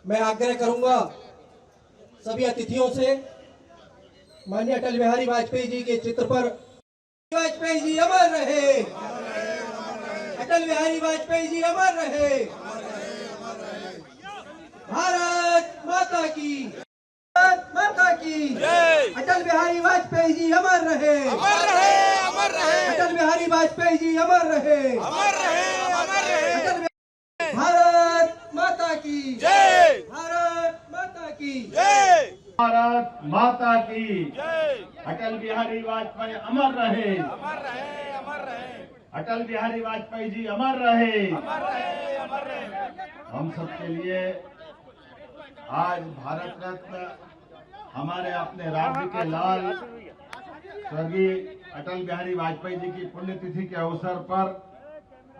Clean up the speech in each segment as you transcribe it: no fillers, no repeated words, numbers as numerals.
मैं आग्रह करूंगा सभी अतिथियों से, माननीय अटल बिहारी वाजपेयी जी के चित्र पर, वाजपेयी जी अमर रहे, अटल बिहारी वाजपेयी जी अमर रहे, भारत माता की, भारत माता की, अटल बिहारी वाजपेयी जी अमर रहे, अमर रहे, अमर रहे, अटल बिहारी वाजपेयी जी अमर रहे, अमर रहे, अमर रहे, अटल भारत माता की जय, भारत माता की जय, भारत माता की जय, अटल बिहारी वाजपेयी अमर रहे, अमर रहे, अमर रहे, अटल बिहारी वाजपेयी जी अमर रहे। अमर रहे, अमर रहे। हम सबके लिए आज भारत रत्न हमारे अपने राज्य के लाल स्वर्गीय अटल बिहारी वाजपेयी जी की पुण्यतिथि के अवसर पर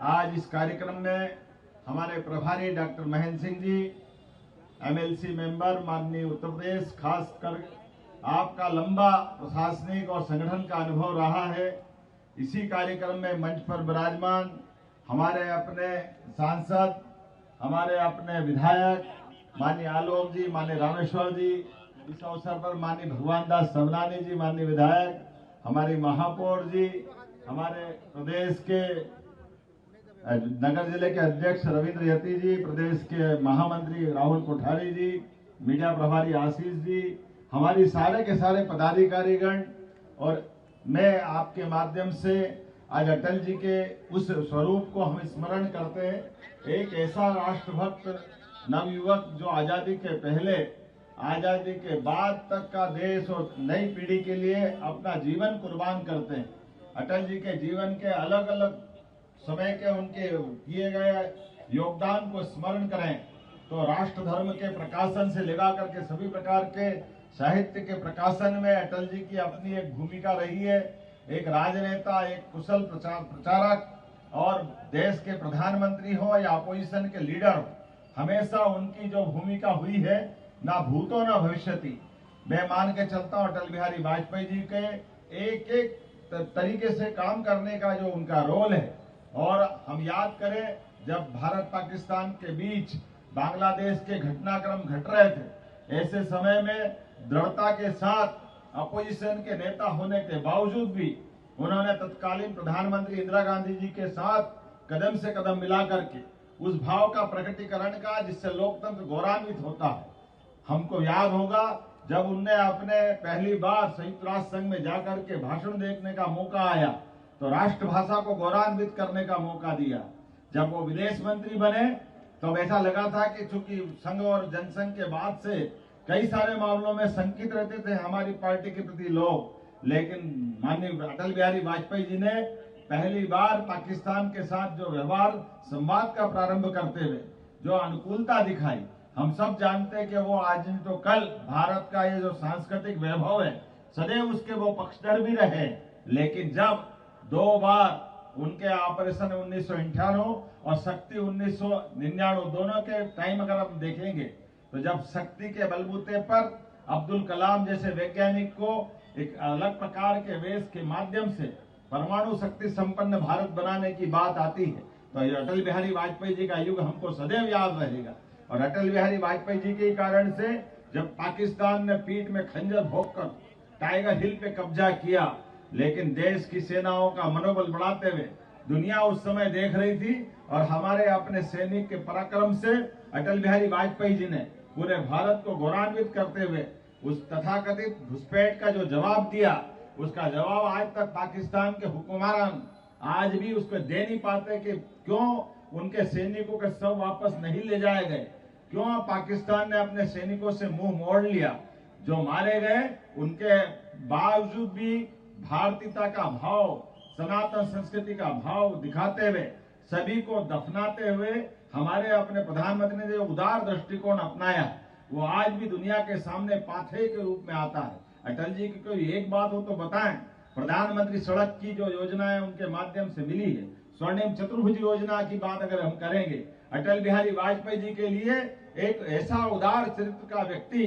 आज इस कार्यक्रम में हमारे प्रभारी doctor Mahendra Singh ji, MLC member माननीय उत्तर प्रदेश, खासकर आपका लंबा प्रशासनिक और संगठन का अनुभव रहा है। इसी कार्यक्रम में मंच पर विराजमान हमारे अपने सांसद, हमारे अपने विधायक माननीय आलोक जी, माननीय रामेश्वर जी, इस अवसर पर माननीय भगवान दास सबनानी जी, माननीय विधायक, हमारी महापौर जी, हमारे प्रदेश के नगर जिले के अध्यक्ष रविंद्र यति जी, प्रदेश के महामंत्री राहुल कोठारी जी, मीडिया प्रभारी आशीष जी, हमारी सारे के सारे पदाधिकारीगण, और मैं आपके माध्यम से आज अटल जी के उस स्वरूप को हम स्मरण करते हैं, एक ऐसा राष्ट्रभक्त नवयुवक जो आजादी के पहले, आजादी के बाद तक का देश और नई पीढ़ी के लिए अपना जीवन कुर्बान करते हैं। अटल जी के जीवन के अलग अलग समय के उनके किए गए योगदान को स्मरण करें तो राष्ट्र धर्म के प्रकाशन से लेकर करके सभी प्रकार के साहित्य के प्रकाशन में अटल जी की अपनी एक भूमिका रही है। एक राजनेता, एक कुशल प्रचारक और देश के प्रधानमंत्री हो या अपोजिशन के लीडर हो, हमेशा उनकी जो भूमिका हुई है, ना भूतो ना भविष्यति, मैं मान के चलता हूँ अटल बिहारी वाजपेयी जी के एक एक तरीके से काम करने का जो उनका रोल है। और हम याद करें जब भारत पाकिस्तान के बीच बांग्लादेश के घटनाक्रम घट रहे थे, ऐसे समय में दृढ़ता के साथ अपोजिशन के नेता होने के बावजूद भी उन्होंने तत्कालीन प्रधानमंत्री इंदिरा गांधी जी के साथ कदम से कदम मिला करके उस भाव का प्रकटीकरण का जिससे लोकतंत्र गौरवान्वित होता है। हमको याद होगा जब उनने अपने पहली बार संयुक्त राष्ट्र संघ में जाकर के भाषण देखने का मौका आया तो राष्ट्रभाषा को गौरवान्वित करने का मौका दिया। जब वो विदेश मंत्री बने तो ऐसा लगा था कि चूंकि संघ और जनसंघ के बाद से कई सारे मामलों में शंकित रहते थे हमारी पार्टी के प्रति लोग, लेकिन माननीय अटल बिहारी वाजपेयी जी ने पहली बार पाकिस्तान के साथ जो व्यवहार संवाद का प्रारंभ करते हुए जो अनुकूलता दिखाई, हम सब जानते हैं कि वो आज तो कल भारत का ये जो सांस्कृतिक वैभव है सदैव उसके वो पक्षधर भी रहे। लेकिन जब दो बार उनके ऑपरेशन 1998 और शक्ति 1999 दोनों के टाइम अगर हम देखेंगे तो जब शक्ति के बलबूते पर अब्दुल कलाम जैसे वैज्ञानिक को एक अलग प्रकार के वेश के माध्यम से परमाणु शक्ति संपन्न भारत बनाने की बात आती है तो ये अटल बिहारी वाजपेयी जी का युग हमको सदैव याद रहेगा। और अटल बिहारी वाजपेयी जी के कारण से जब पाकिस्तान ने पीठ में खंजर भोंककर टाइगर हिल पे कब्जा किया, लेकिन देश की सेनाओं का मनोबल बढ़ाते हुए दुनिया उस समय देख रही थी और हमारे अपने सैनिक के पराक्रम से अटल बिहारी वाजपेयी जी ने पूरे भारत को गौरवान्वित करते हुए उस तथाकथित घुसपैठ का जो जवाब दिया, उसका जवाब आज तक पाकिस्तान के हुक्मरान आज भी उसको दे नहीं पाते कि क्यों उनके सैनिकों के शव वापस नहीं ले जाए गए, क्यों पाकिस्तान ने अपने सैनिकों से मुंह मोड़ लिया। जो मारे गए उनके बावजूद भी भारतीयता का भाव, सनातन संस्कृति का भाव दिखाते हुए सभी को दफनाते हुए हमारे अपने प्रधानमंत्री ने जो उदार दृष्टिकोण अपनाया वो आज भी दुनिया के सामने पाथे के रूप में आता है। अटल जी की कोई एक बात हो तो बताएं, प्रधानमंत्री सड़क की जो योजनाएं उनके माध्यम से मिली है, स्वर्णिम चतुर्भुज योजना की बात अगर हम करेंगे, अटल बिहारी वाजपेयी जी के लिए एक ऐसा उदार चरित्र का व्यक्ति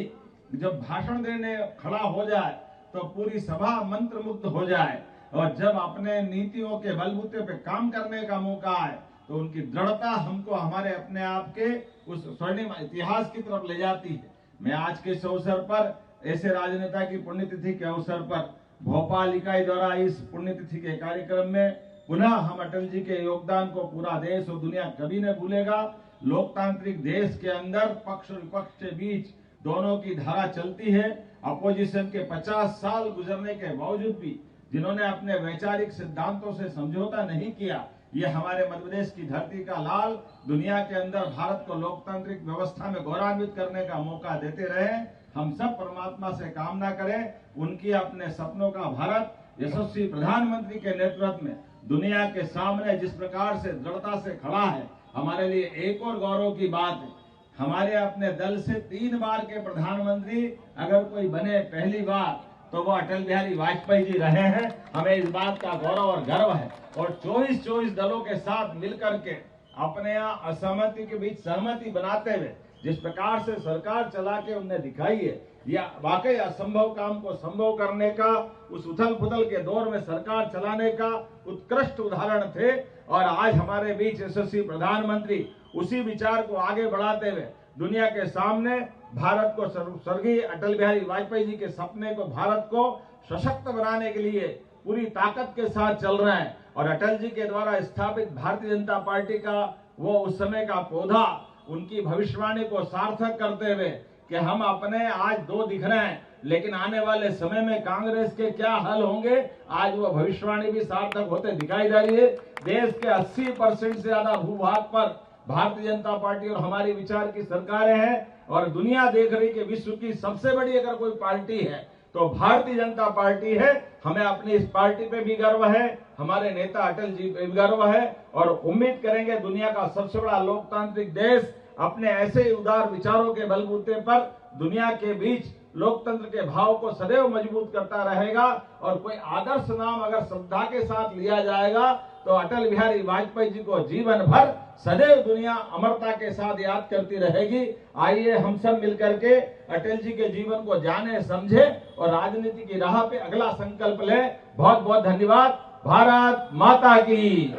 जब भाषण देने खड़ा हो जाए तो पूरी सभा मंत्रमुग्ध हो जाए, और जब अपने नीतियों के बलबूते पे काम करने का मौका आए तो उनकी दृढ़ता हमको हमारे अपने आप के उस स्वर्णिम इतिहास की तरफ ले जाती है। मैं आज के इस अवसर पर ऐसे राजनेता की पुण्यतिथि के अवसर पर भोपाल इकाई द्वारा इस पुण्यतिथि के कार्यक्रम में पुनः हम अटल जी के योगदान को पूरा देश और दुनिया कभी नहीं भूलेगा। लोकतांत्रिक देश के अंदर पक्ष और विपक्ष के बीच दोनों की धारा चलती है। अपोजिशन के 50 साल गुजरने के बावजूद भी जिन्होंने अपने वैचारिक सिद्धांतों से समझौता नहीं किया, ये हमारे मध्य प्रदेश की धरती का लाल दुनिया के अंदर भारत को लोकतांत्रिक व्यवस्था में गौरवान्वित करने का मौका देते रहे। हम सब परमात्मा से कामना करें उनकी अपने सपनों का भारत यशस्वी प्रधानमंत्री के नेतृत्व में दुनिया के सामने जिस प्रकार से दृढ़ता से खड़ा है, हमारे लिए एक और गौरव की बात है। हमारे अपने दल से 3 बार के प्रधानमंत्री अगर कोई बने पहली बार तो वो अटल बिहारी वाजपेयी जी रहे हैं। हमें इस बात का गौरव और गर्व है और 24 दलों के साथ मिलकर के अपने यहाँ असहमति के बीच सहमति बनाते हुए जिस प्रकार से सरकार चला के उन्हें दिखाई है, यह वाकई असंभव काम को संभव करने का, उस उथल पुथल के दौर में सरकार चलाने का उत्कृष्ट उदाहरण थे। और आज हमारे बीच यशस्वी प्रधानमंत्री उसी विचार को आगे बढ़ाते हुए दुनिया के सामने भारत को स्वर्गीय अटल बिहारी वाजपेयी जी के सपने को, भारत को सशक्त बनाने के लिए पूरी ताकत के साथ चल रहे हैं। और अटल जी के द्वारा स्थापित भारतीय जनता पार्टी का वो उस समय का पौधा, उनकी भविष्यवाणी को सार्थक करते हुए कि हम अपने आज 2 दिख रहे हैं, लेकिन आने वाले समय में कांग्रेस के क्या हल होंगे, आज वो भविष्यवाणी भी सार्थक होते दिखाई दे रही है। देश के 80% से ज्यादा भूभाग पर भारतीय जनता पार्टी और हमारी विचार की सरकारें हैं और दुनिया देख रही कि विश्व की सबसे बड़ी अगर कोई पार्टी है तो भारतीय जनता पार्टी है। हमें अपनी इस पार्टी पे भी गर्व है, हमारे नेता अटल जी पे भी गर्व है और उम्मीद करेंगे दुनिया का सबसे बड़ा लोकतांत्रिक देश अपने ऐसे ही उदार विचारों के बलबूते पर दुनिया के बीच लोकतंत्र के भाव को सदैव मजबूत करता रहेगा। और कोई आदर्श नाम अगर श्रद्धा के साथ लिया जाएगा तो अटल बिहारी वाजपेयी जी को जीवन भर सदैव दुनिया अमरता के साथ याद करती रहेगी। आइए हम सब मिलकर के अटल जी के जीवन को जाने, समझे और राजनीति की राह पे अगला संकल्प ले। बहुत बहुत धन्यवाद। भारत माता की।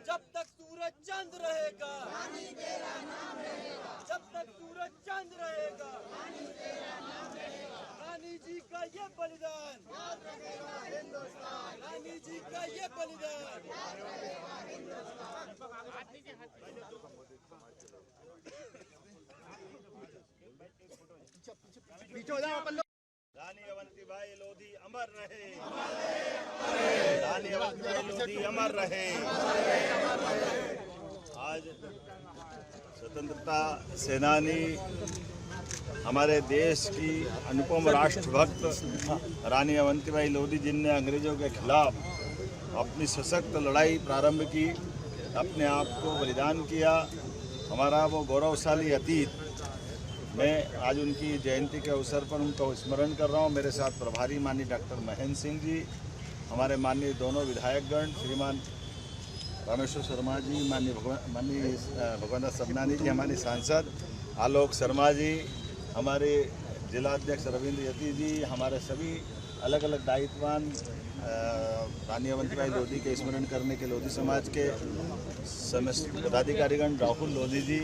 जब तक सूरज चांद रहेगा, जब तक सूरज चांद रहेगा, रानी जी का ये बलिदान, रानी जी का ये बलिदान। रानी अवंतीबाई लोधी अमर रहे, रानी अवंतीबाई लोधी अमर रहे। आज स्वतंत्रता सेनानी, हमारे देश की अनुपम राष्ट्रभक्त रानी अवंतीबाई लोधी जिनने अंग्रेजों के खिलाफ अपनी सशक्त लड़ाई प्रारंभ की, अपने आप को बलिदान किया, हमारा वो गौरवशाली अतीत। मैं आज उनकी जयंती के अवसर पर उनको स्मरण कर रहा हूँ। मेरे साथ प्रभारी माननीय डॉक्टर महेंद्र सिंह जी, हमारे माननीय दोनों विधायकगण श्रीमान रामेश्वर शर्मा जी, माननीय भगवंत सबनानी जी, हमारी सांसद आलोक शर्मा जी, हमारे जिलाध्यक्ष रविंद्र यति जी, हमारे सभी अलग अलग दायित्ववान रानी अवंतीबाई लोधी के स्मरण करने के लोधी समाज के समस्त पदाधिकारीगण, राहुल लोधी जी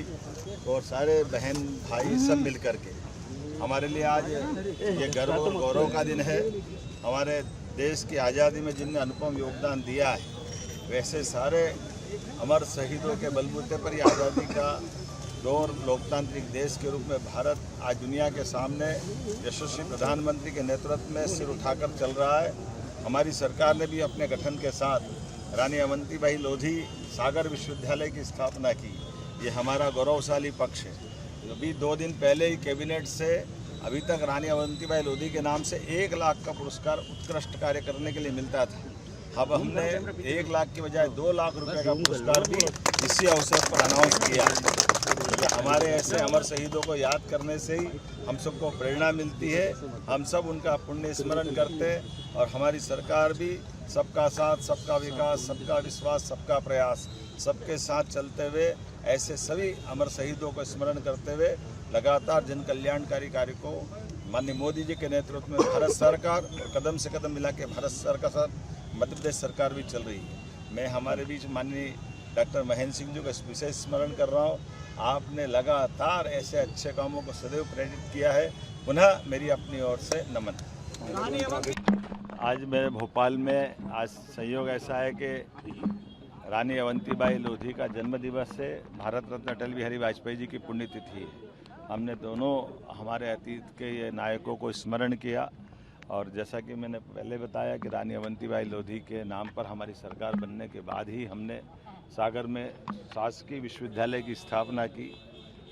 और सारे बहन भाई सब मिल कर के हमारे लिए आज ये गर्व और गौरव का दिन है। हमारे देश की आज़ादी में जिनने अनुपम योगदान दिया है, वैसे सारे अमर शहीदों के बलबूते पर ये आज़ादी का दौर लोकतांत्रिक देश के रूप में भारत आज दुनिया के सामने यशस्वी प्रधानमंत्री के नेतृत्व में सिर उठाकर चल रहा है। हमारी सरकार ने भी अपने गठन के साथ रानी अवंतीबाई लोधी सागर विश्वविद्यालय की स्थापना की। ये हमारा गौरवशाली पक्ष है। अभी 2 दिन पहले ही कैबिनेट से अभी तक रानी अवंतीबाई लोधी के नाम से 1 लाख का पुरस्कार उत्कृष्ट कार्य करने के लिए मिलता था। अब हमने 1 लाख की बजाय 2 लाख रुपए का पुरस्कार भी इसी अवसर पर अनाउंस किया। हमारे ऐसे अमर शहीदों को याद करने से ही हम सबको प्रेरणा मिलती है। हम सब उनका पुण्य स्मरण करते हैं और हमारी सरकार भी सबका साथ, सबका विकास, सबका विश्वास, सबका प्रयास, सबके साथ चलते हुए ऐसे सभी अमर शहीदों को स्मरण करते हुए लगातार जन कल्याणकारी कार्य को माननीय मोदी जी के नेतृत्व में भारत सरकार कदम से कदम मिला के भारत सरकार मध्य प्रदेश सरकार भी चल रही है। मैं हमारे बीच माननीय डॉक्टर महेंद्र सिंह जी का विशेष स्मरण कर रहा हूँ। आपने लगातार ऐसे अच्छे कामों को सदैव प्रेरित किया है। पुनः मेरी अपनी ओर से नमन। आज मेरे भोपाल में आज संयोग ऐसा है कि रानी अवंतीबाई लोधी का जन्म दिवस है। भारत रत्न अटल बिहारी वाजपेयी जी की पुण्यतिथि है। हमने दोनों हमारे अतीत के ये नायकों को स्मरण किया और जैसा कि मैंने पहले बताया कि रानी अवंतीबाई लोधी के नाम पर हमारी सरकार बनने के बाद ही हमने सागर में शासकीय विश्वविद्यालय की स्थापना की।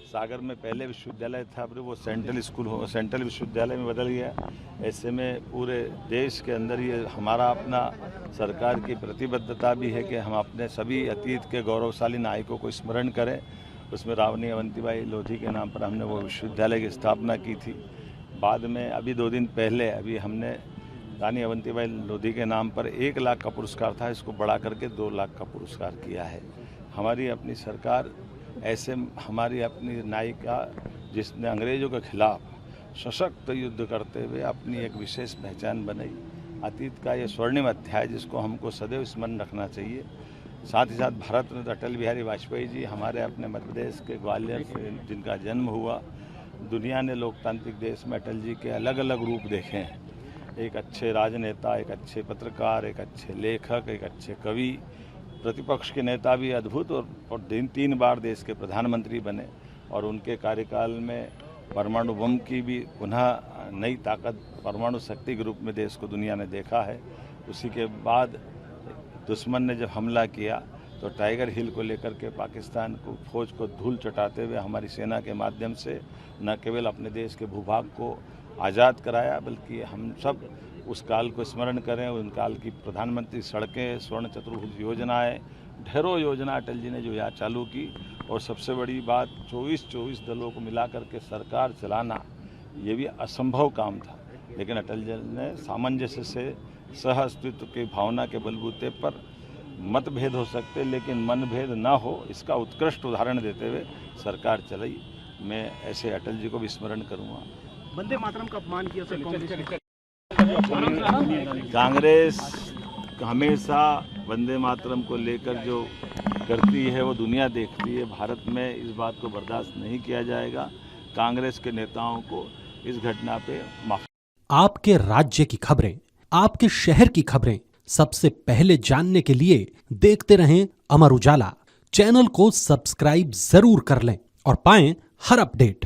सागर में पहले विश्वविद्यालय था, फिर वो सेंट्रल विश्वविद्यालय में बदल गया। ऐसे में पूरे देश के अंदर ये हमारा अपना सरकार की प्रतिबद्धता भी है कि हम अपने सभी अतीत के गौरवशाली नायकों को स्मरण करें। उसमें रानी अवंतीबाई लोधी के नाम पर हमने वो विश्वविद्यालय की स्थापना की थी। बाद में अभी 2 दिन पहले अभी हमने रानी अवंतीबाई लोधी के नाम पर 1 लाख का पुरस्कार था, इसको बढ़ा करके 2 लाख का पुरस्कार किया है। हमारी अपनी सरकार ऐसे हमारी अपनी नायिका जिसने अंग्रेज़ों के खिलाफ सशक्त युद्ध करते हुए अपनी एक विशेष पहचान बनाई। अतीत का ये स्वर्णिम अध्याय जिसको हमको सदैव स्मरण रखना चाहिए। साथ ही साथ भारत रत्न अटल बिहारी वाजपेयी जी हमारे अपने मध्य प्रदेश के ग्वालियर से जिनका जन्म हुआ। दुनिया ने लोकतांत्रिक देश में अटल जी के अलग अलग रूप देखे हैं। एक अच्छे राजनेता, एक अच्छे पत्रकार, एक अच्छे लेखक, एक अच्छे कवि, प्रतिपक्ष के नेता भी अद्भुत और 3 बार देश के प्रधानमंत्री बने और उनके कार्यकाल में परमाणु बम की भी पुनः नई ताकत परमाणु शक्ति के रूप में देश को दुनिया ने देखा है। उसी के बाद दुश्मन ने जब हमला किया तो टाइगर हिल को लेकर के पाकिस्तान को फौज को धूल चटाते हुए हमारी सेना के माध्यम से न केवल अपने देश के भूभाग को आज़ाद कराया बल्कि हम सब उस काल को स्मरण करें। उन काल की प्रधानमंत्री सड़कें, स्वर्ण चतुर्भुज योजनाएं, ढेरों योजना अटल जी ने जो यहाँ चालू की और सबसे बड़ी बात 24 दलों को मिला करके सरकार चलाना, ये भी असंभव काम था। लेकिन अटल जी ने सामंजस्य से सह अस्तित्व की भावना के बलबूते पर मतभेद हो सकते लेकिन मनभेद ना हो, इसका उत्कृष्ट उदाहरण देते हुए सरकार चलाई। मैं ऐसे अटल जी को भी स्मरण करूँगा। वंदे मातरम का अपमान किया सर कांग्रेस हमेशा वंदे मातरम को लेकर जो करती है वो दुनिया देखती है। भारत में इस बात को बर्दाश्त नहीं किया जाएगा। कांग्रेस के नेताओं को इस घटना पे माफी। आपके राज्य की खबरें, आपके शहर की खबरें सबसे पहले जानने के लिए देखते रहें अमर उजाला। चैनल को सब्सक्राइब जरूर कर लें और पाएं हर अपडेट।